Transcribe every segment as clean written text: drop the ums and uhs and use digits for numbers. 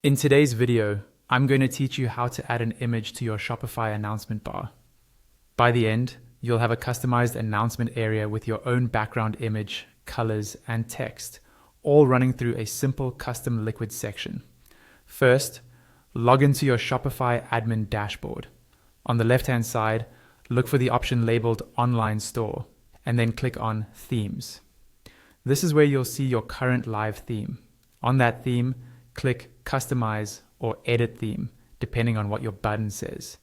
In today's video, I'm going to teach you how to add an image to your Shopify announcement bar. By the end, you'll have a customized announcement area with your own background image, colors, and text, all running through a simple custom liquid section. First, log into your Shopify admin dashboard. On the left-hand side, look for the option labeled Online Store, and then click on Themes. This is where you'll see your current live theme. On that theme, click Customize or Edit Theme, depending on what your button says.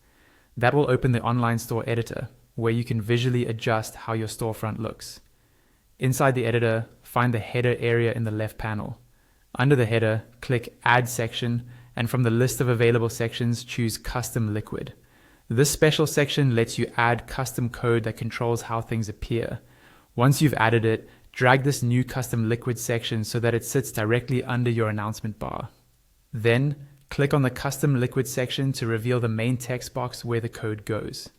That will open the online store editor, where you can visually adjust how your storefront looks. Inside the editor, find the header area in the left panel. Under the header, click Add Section, and from the list of available sections, choose Custom Liquid. This special section lets you add custom code that controls how things appear. Once you've added it, drag this new custom liquid section so that it sits directly under your announcement bar. Then, click on the custom liquid section to reveal the main text box where the code goes.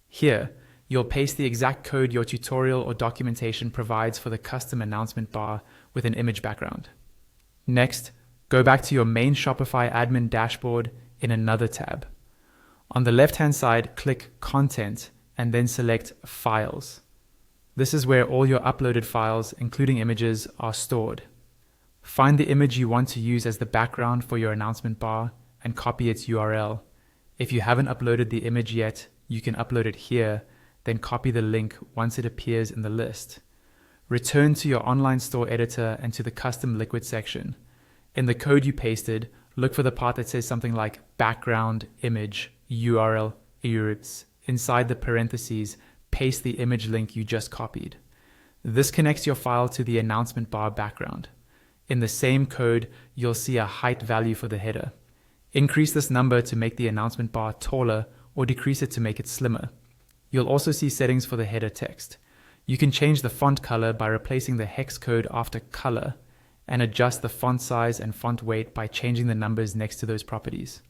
Here, you'll paste the exact code your tutorial or documentation provides for the custom announcement bar with an image background. Next, go back to your main Shopify admin dashboard in another tab. On the left-hand side, click Content and then select Files. This is where all your uploaded files, including images, are stored. Find the image you want to use as the background for your announcement bar and copy its URL. If you haven't uploaded the image yet, you can upload it here, then copy the link once it appears in the list. Return to your online store editor and to the custom liquid section. In the code you pasted, look for the part that says something like background image URL URIPS. Inside the parentheses, paste the image link you just copied. This connects your file to the announcement bar background. In the same code, you'll see a height value for the header. Increase this number to make the announcement bar taller or decrease it to make it slimmer. You'll also see settings for the header text. You can change the font color by replacing the hex code after color and adjust the font size and font weight by changing the numbers next to those properties.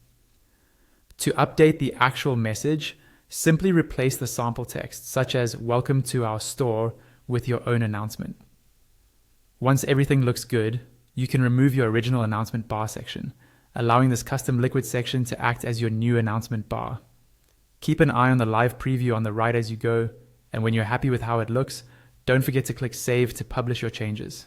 To update the actual message, simply replace the sample text, such as "Welcome to our store," with your own announcement. Once everything looks good, you can remove your original announcement bar section, allowing this custom liquid section to act as your new announcement bar. Keep an eye on the live preview on the right as you go, and when you're happy with how it looks, don't forget to click Save to publish your changes.